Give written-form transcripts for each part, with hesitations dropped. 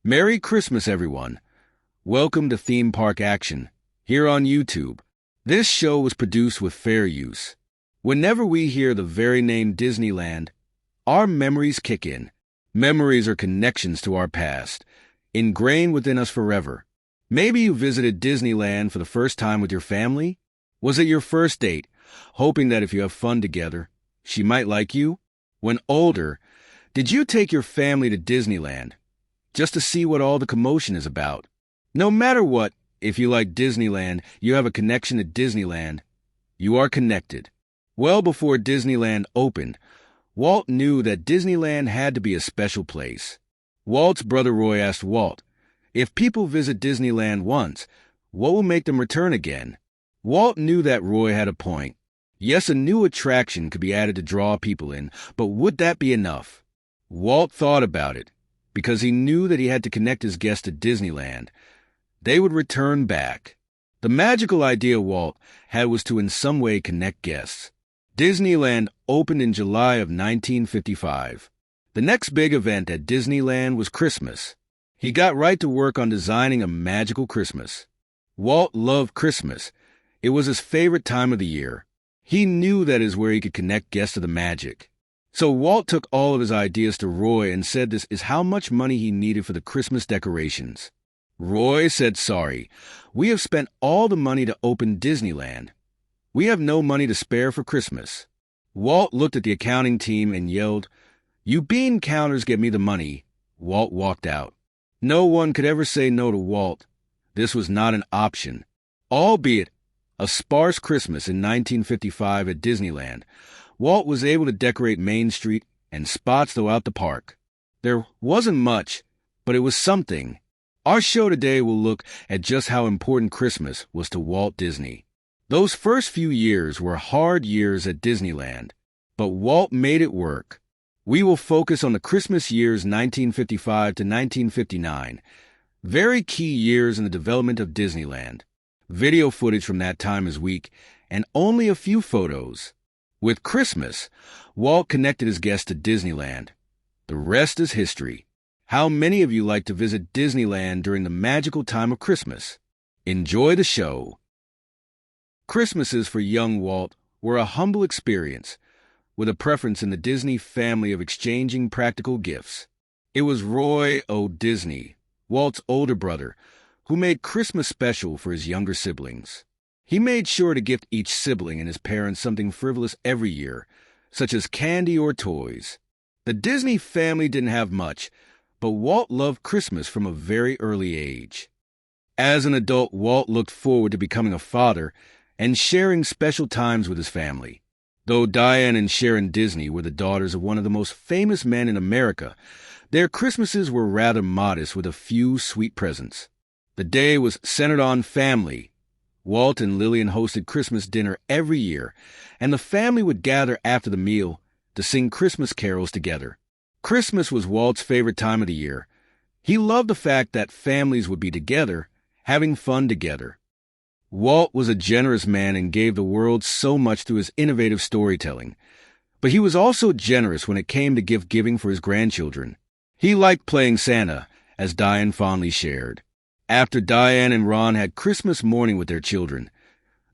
Merry Christmas, everyone. Welcome to Theme Park Action, here on YouTube. This show was produced with fair use. Whenever we hear the very name Disneyland, our memories kick in. Memories are connections to our past, ingrained within us forever. Maybe you visited Disneyland for the first time with your family? Was it your first date, hoping that if you have fun together, she might like you? When older, did you take your family to Disneyland just to see what all the commotion is about? No matter what, if you like Disneyland, you have a connection to Disneyland. You are connected. Well before Disneyland opened, Walt knew that Disneyland had to be a special place. Walt's brother Roy asked Walt, if people visit Disneyland once, what will make them return again? Walt knew that Roy had a point. Yes, a new attraction could be added to draw people in, but would that be enough? Walt thought about it, because he knew that he had to connect his guests to Disneyland. They would return back. The magical idea Walt had was to in some way connect guests. Disneyland opened in July of 1955. The next big event at Disneyland was Christmas. He got right to work on designing a magical Christmas. Walt loved Christmas. It was his favorite time of the year. He knew that is where he could connect guests to the magic. So Walt took all of his ideas to Roy and said this is how much money he needed for the Christmas decorations. Roy said, sorry, we have spent all the money to open Disneyland. We have no money to spare for Christmas. Walt looked at the accounting team and yelled, you bean counters get me the money. Walt walked out. No one could ever say no to Walt. This was not an option. Albeit a sparse Christmas in 1955 at Disneyland, Walt was able to decorate Main Street and spots throughout the park. There wasn't much, but it was something. Our show today will look at just how important Christmas was to Walt Disney. Those first few years were hard years at Disneyland, but Walt made it work. We will focus on the Christmas years 1955 to 1959, very key years in the development of Disneyland. Video footage from that time is weak, and only a few photos. With Christmas, Walt connected his guests to Disneyland. The rest is history. How many of you like to visit Disneyland during the magical time of Christmas? Enjoy the show. Christmases for young Walt were a humble experience, with a preference in the Disney family of exchanging practical gifts. It was Roy O. Disney, Walt's older brother, who made Christmas special for his younger siblings. He made sure to gift each sibling and his parents something frivolous every year, such as candy or toys. The Disney family didn't have much, but Walt loved Christmas from a very early age. As an adult, Walt looked forward to becoming a father and sharing special times with his family. Though Diane and Sharon Disney were the daughters of one of the most famous men in America, their Christmases were rather modest with a few sweet presents. The day was centered on family. Walt and Lillian hosted Christmas dinner every year, and the family would gather after the meal to sing Christmas carols together. Christmas was Walt's favorite time of the year. He loved the fact that families would be together, having fun together. Walt was a generous man and gave the world so much through his innovative storytelling. But he was also generous when it came to gift giving for his grandchildren. He liked playing Santa, as Diane fondly shared. After Diane and Ron had Christmas morning with their children,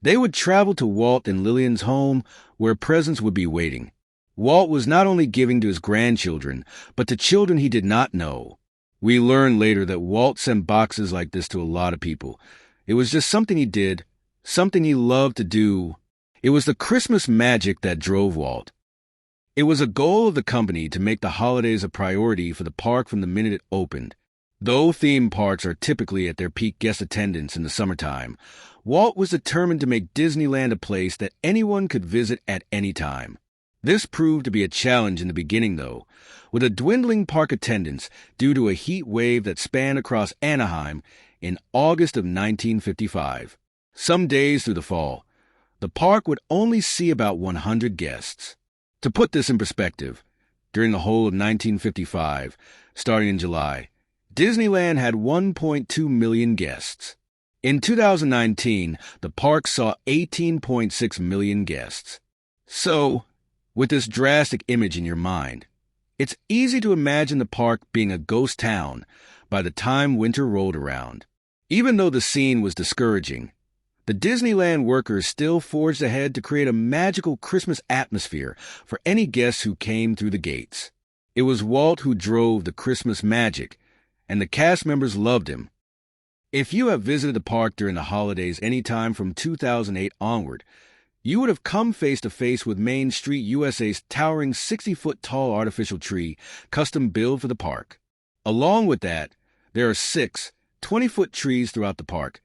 they would travel to Walt and Lillian's home where presents would be waiting. Walt was not only giving to his grandchildren, but to children he did not know. We learned later that Walt sent boxes like this to a lot of people. It was just something he did, something he loved to do. It was the Christmas magic that drove Walt. It was a goal of the company to make the holidays a priority for the park from the minute it opened. Though theme parks are typically at their peak guest attendance in the summertime, Walt was determined to make Disneyland a place that anyone could visit at any time. This proved to be a challenge in the beginning, though, with a dwindling park attendance due to a heat wave that spanned across Anaheim in August of 1955. Some days through the fall, the park would only see about 100 guests. To put this in perspective, during the whole of 1955, starting in July, Disneyland had 1.2 million guests. In 2019, the park saw 18.6 million guests. So, with this drastic image in your mind, it's easy to imagine the park being a ghost town, by the time winter rolled around. Even though the scene was discouraging, the Disneyland workers still forged ahead to create a magical Christmas atmosphere for any guests who came through the gates. It was Walt who drove the Christmas magic, and the cast members loved him. If you have visited the park during the holidays anytime from 2008 onward, you would have come face to face with Main Street USA's towering 60-foot-tall artificial tree custom-built for the park. Along with that, there are 6 20-foot trees throughout the park,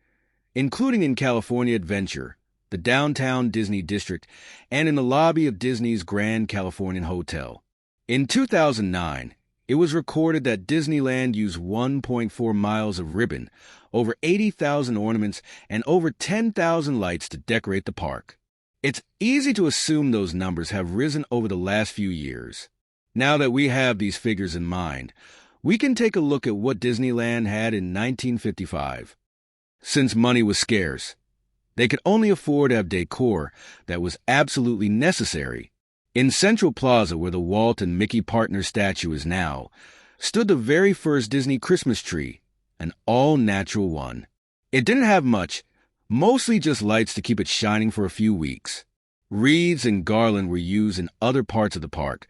including in California Adventure, the downtown Disney district, and in the lobby of Disney's Grand Californian Hotel. In 2009, it was recorded that Disneyland used 1.4 miles of ribbon, over 80,000 ornaments, and over 10,000 lights to decorate the park. It's easy to assume those numbers have risen over the last few years. Now that we have these figures in mind, we can take a look at what Disneyland had in 1955. Since money was scarce, they could only afford to have decor that was absolutely necessary. In Central Plaza, where the Walt and Mickey Partners statue is now, stood the very first Disney Christmas tree, an all-natural one. It didn't have much, mostly just lights to keep it shining for a few weeks. Wreaths and garland were used in other parts of the park,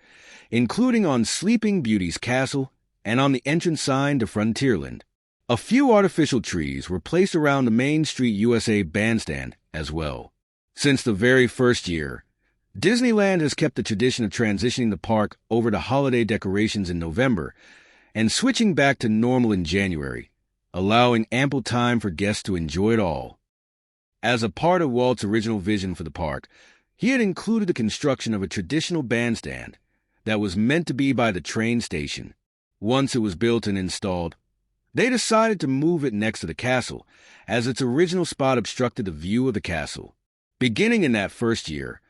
including on Sleeping Beauty's castle and on the entrance sign to Frontierland. A few artificial trees were placed around the Main Street USA bandstand as well. Since the very first year, Disneyland has kept the tradition of transitioning the park over to holiday decorations in November and switching back to normal in January, allowing ample time for guests to enjoy it all. As a part of Walt's original vision for the park, he had included the construction of a traditional bandstand that was meant to be by the train station. Once it was built and installed, they decided to move it next to the castle, as its original spot obstructed the view of the castle. Beginning in that first year,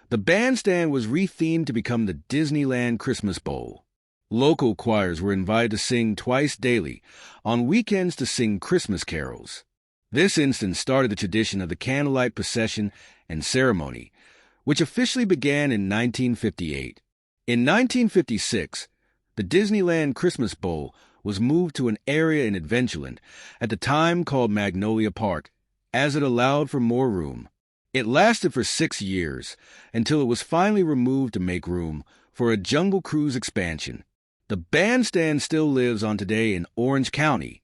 the bandstand was rethemed to become the Disneyland Christmas Bowl. Local choirs were invited to sing twice daily, on weekends to sing Christmas carols. This instance started the tradition of the candlelight procession and ceremony, which officially began in 1958. In 1956, the Disneyland Christmas Bowl was moved to an area in Adventureland, at the time called Magnolia Park, as it allowed for more room. It lasted for 6 years, until it was finally removed to make room for a Jungle Cruise expansion. The bandstand still lives on today in Orange County.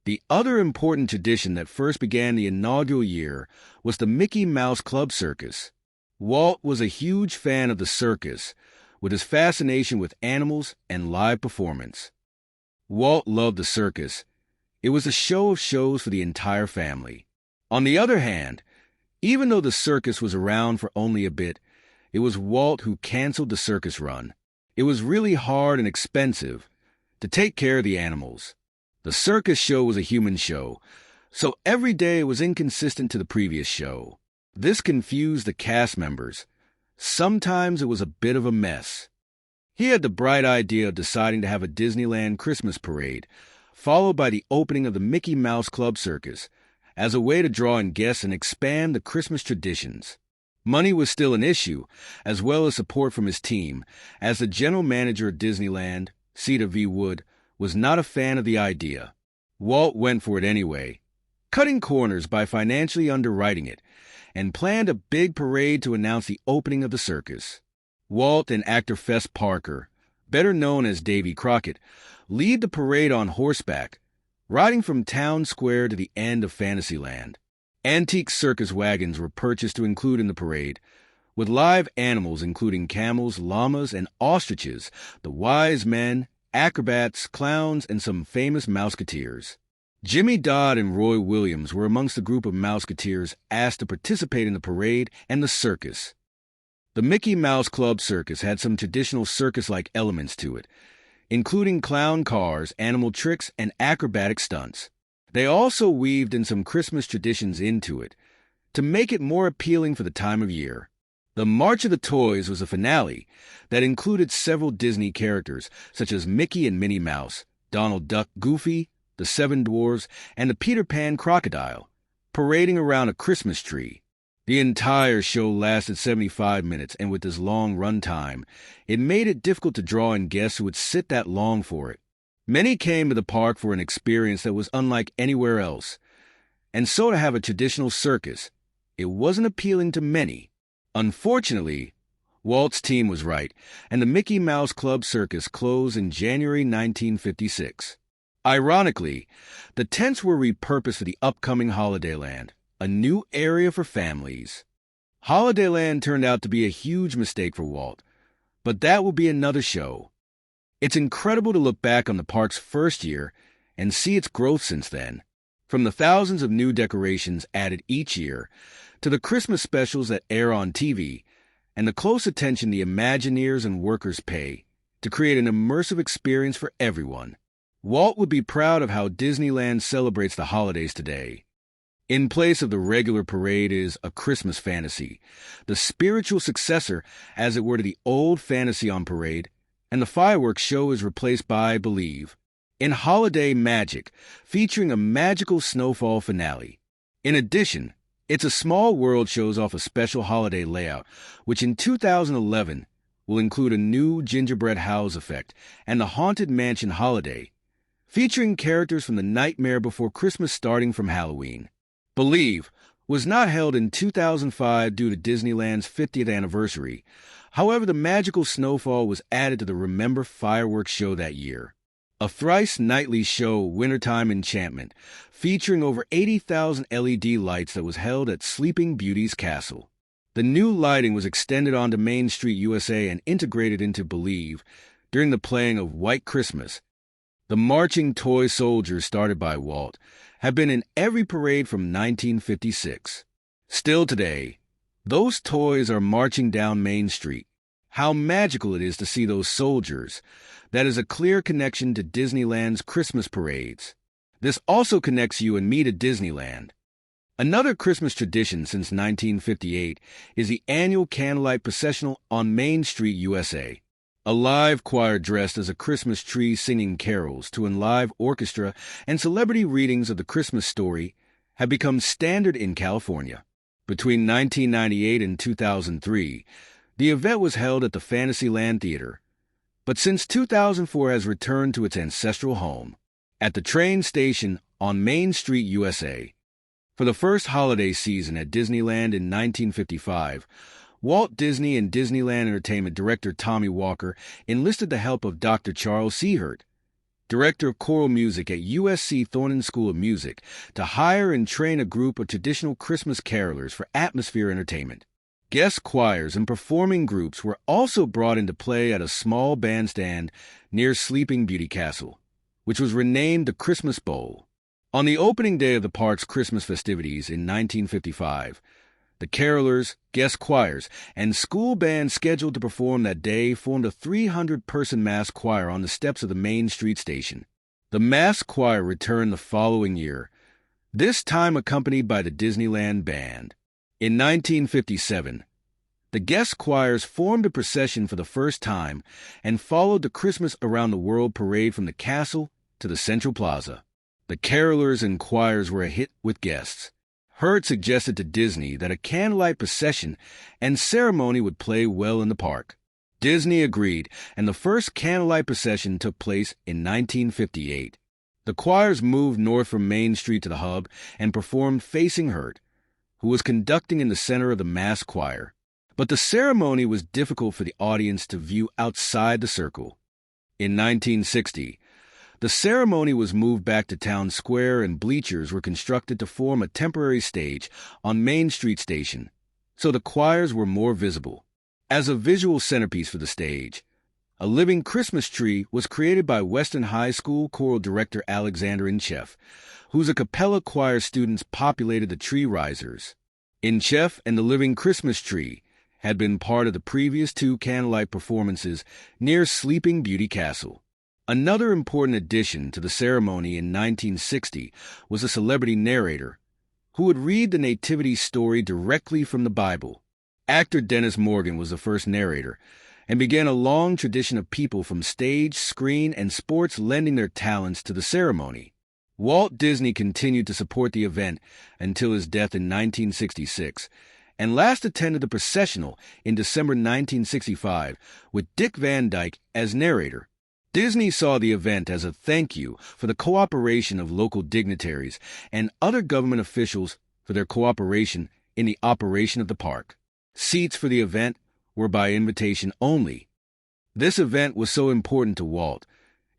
The other important tradition that first began the inaugural year was the Mickey Mouse Club Circus. Walt was a huge fan of the circus, with his fascination with animals and live performance. Walt loved the circus. It was a show of shows for the entire family. On the other hand, even though the circus was around for only a bit, it was Walt who canceled the circus run. It was really hard and expensive to take care of the animals. The circus show was a human show, so every day it was inconsistent to the previous show. This confused the cast members. Sometimes it was a bit of a mess. He had the bright idea of deciding to have a Disneyland Christmas parade, followed by the opening of the Mickey Mouse Club Circus, as a way to draw in guests and expand the Christmas traditions. Money was still an issue, as well as support from his team, as the general manager of Disneyland, Cedar V. Wood, was not a fan of the idea. Walt went for it anyway, cutting corners by financially underwriting it, and planned a big parade to announce the opening of the circus. Walt and actor Fess Parker, better known as Davy Crockett, lead the parade on horseback, riding from Town Square to the end of Fantasyland. Antique circus wagons were purchased to include in the parade, with live animals including camels, llamas, and ostriches, the wise men, acrobats, clowns, and some famous Mouseketeers. Jimmy Dodd and Roy Williams were amongst the group of Mouseketeers asked to participate in the parade and the circus. The Mickey Mouse Club Circus had some traditional circus-like elements to it, including clown cars, animal tricks, and acrobatic stunts. They also weaved in some Christmas traditions into it, to make it more appealing for the time of year. The March of the Toys was a finale that included several Disney characters, such as Mickey and Minnie Mouse, Donald Duck, Goofy, the Seven Dwarfs, and the Peter Pan crocodile, parading around a Christmas tree. The entire show lasted 75 minutes, and with this long run time, it made it difficult to draw in guests who would sit that long for it. Many came to the park for an experience that was unlike anywhere else, and so to have a traditional circus, it wasn't appealing to many. Unfortunately, Walt's team was right, and the Mickey Mouse Club Circus closed in January 1956. Ironically, the tents were repurposed for the upcoming Holidayland, a new area for families. Holidayland turned out to be a huge mistake for Walt, but that will be another show. It's incredible to look back on the park's first year and see its growth since then. From the thousands of new decorations added each year, to the Christmas specials that air on TV, and the close attention the Imagineers and workers pay to create an immersive experience for everyone. Walt would be proud of how Disneyland celebrates the holidays today. In place of the regular parade is A Christmas Fantasy, the spiritual successor, as it were, to the old Fantasy on Parade, and the fireworks show is replaced by Believe, in Holiday Magic, featuring a magical snowfall finale. In addition, It's a Small World shows off a special holiday layout, which in 2011 will include a new gingerbread house effect and the Haunted Mansion holiday, featuring characters from The Nightmare Before Christmas starting from Halloween. Believe was not held in 2005 due to Disneyland's 50th anniversary. However, the magical snowfall was added to the Remember Fireworks show that year. A thrice nightly show, Wintertime Enchantment, featuring over 80,000 LED lights that was held at Sleeping Beauty's castle. The new lighting was extended onto Main Street, USA and integrated into Believe during the playing of White Christmas. The marching toy soldiers started by Walt have been in every parade from 1956. Still today, those toys are marching down Main Street. How magical it is to see those soldiers. That is a clear connection to Disneyland's Christmas parades. This also connects you and me to Disneyland. Another Christmas tradition since 1958 is the annual candlelight processional on Main Street, USA. A live choir dressed as a Christmas tree singing carols to a live orchestra and celebrity readings of the Christmas story have become standard in California. Between 1998 and 2003, the event was held at the Fantasyland Theater, but since 2004 has returned to its ancestral home, at the train station on Main Street, USA. For the first holiday season at Disneyland in 1955, Walt Disney and Disneyland Entertainment director Tommy Walker enlisted the help of Dr. Charles Seehert, director of choral music at USC Thornton School of Music, to hire and train a group of traditional Christmas carolers for atmosphere entertainment. Guest choirs and performing groups were also brought into play at a small bandstand near Sleeping Beauty Castle, which was renamed the Christmas Bowl. On the opening day of the park's Christmas festivities in 1955, the carolers, guest choirs, and school bands scheduled to perform that day formed a 300-person mass choir on the steps of the Main Street station. The mass choir returned the following year, this time accompanied by the Disneyland Band. In 1957, the guest choirs formed a procession for the first time and followed the Christmas Around the World parade from the castle to the Central Plaza. The carolers and choirs were a hit with guests. Hurd suggested to Disney that a candlelight procession and ceremony would play well in the park. Disney agreed, and the first candlelight procession took place in 1958. The choirs moved north from Main Street to the hub and performed facing Hurd, who was conducting in the center of the mass choir. But the ceremony was difficult for the audience to view outside the circle. In 1960, the ceremony was moved back to Town Square and bleachers were constructed to form a temporary stage on Main Street Station, so the choirs were more visible. As a visual centerpiece for the stage, a living Christmas tree was created by Weston High School choral director Alexander Incheff, whose a cappella choir students populated the tree risers. Incheff and the living Christmas tree had been part of the previous two candlelight performances near Sleeping Beauty Castle. Another important addition to the ceremony in 1960 was a celebrity narrator who would read the nativity story directly from the Bible. Actor Dennis Morgan was the first narrator and began a long tradition of people from stage, screen, and sports lending their talents to the ceremony. Walt Disney continued to support the event until his death in 1966, and last attended the processional in December 1965 with Dick Van Dyke as narrator. Disney saw the event as a thank you for the cooperation of local dignitaries and other government officials for their cooperation in the operation of the park. Seats for the event were by invitation only. This event was so important to Walt.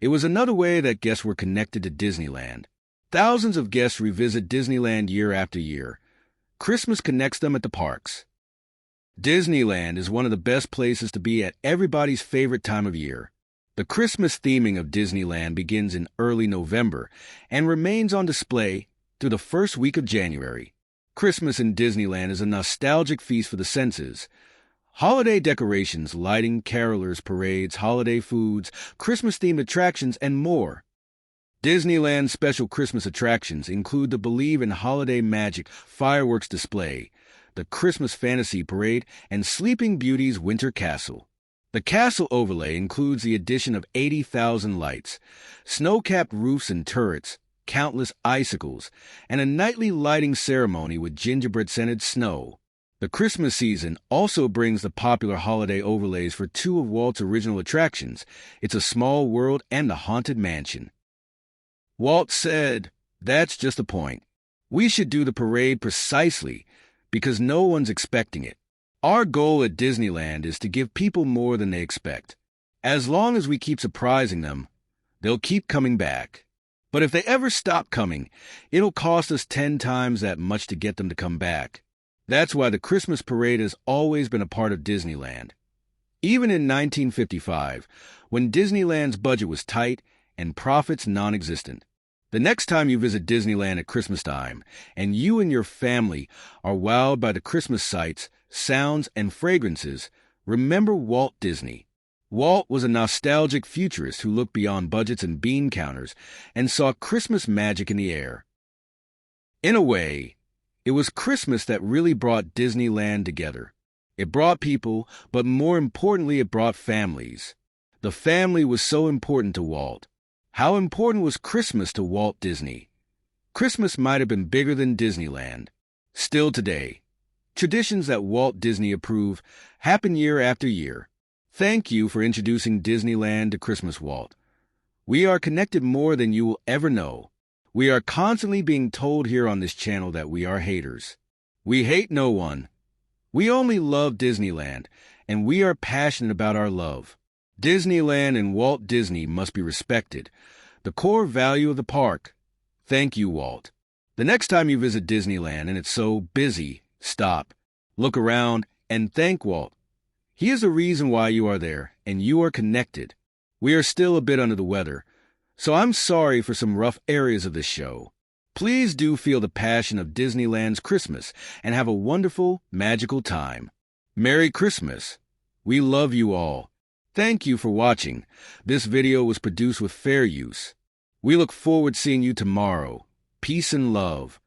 It was another way that guests were connected to Disneyland. Thousands of guests revisit Disneyland year after year. Christmas connects them at the parks. Disneyland is one of the best places to be at everybody's favorite time of year. The Christmas theming of Disneyland begins in early November and remains on display through the first week of January. Christmas in Disneyland is a nostalgic feast for the senses. Holiday decorations, lighting, carolers, parades, holiday foods, Christmas-themed attractions, and more. Disneyland's special Christmas attractions include the Believe in Holiday Magic fireworks display, the Christmas Fantasy Parade, and Sleeping Beauty's Winter Castle. The castle overlay includes the addition of 80,000 lights, snow-capped roofs and turrets, countless icicles, and a nightly lighting ceremony with gingerbread-scented snow. The Christmas season also brings the popular holiday overlays for two of Walt's original attractions, It's a Small World and the Haunted Mansion. Walt said, "That's just the point. We should do the parade precisely because no one's expecting it. Our goal at Disneyland is to give people more than they expect. As long as we keep surprising them, they'll keep coming back. But if they ever stop coming, it'll cost us 10 times that much to get them to come back. That's why the Christmas parade has always been a part of Disneyland. Even in 1955, when Disneyland's budget was tight and profits non-existent. The next time you visit Disneyland at Christmas time, and you and your family are wowed by the Christmas sights, sounds, and fragrances, remember Walt Disney. Walt was a nostalgic futurist who looked beyond budgets and bean counters and saw Christmas magic in the air. In a way, it was Christmas that really brought Disneyland together. It brought people, but more importantly, it brought families. The family was so important to Walt. How important was Christmas to Walt Disney? Christmas might have been bigger than Disneyland. Still today, traditions that Walt Disney approved happen year after year. Thank you for introducing Disneyland to Christmas, Walt. We are connected more than you will ever know. We are constantly being told here on this channel that we are haters. We hate no one. We only love Disneyland, and we are passionate about our love. Disneyland and Walt Disney must be respected, the core value of the park. Thank you, Walt. The next time you visit Disneyland and it's so busy, stop, look around, and thank Walt. He is the reason why you are there, and you are connected. We are still a bit under the weather, so I'm sorry for some rough areas of this show. Please do feel the passion of Disneyland's Christmas and have a wonderful, magical time. Merry Christmas. We love you all. Thank you for watching. This video was produced with fair use. We look forward to seeing you tomorrow. Peace and love.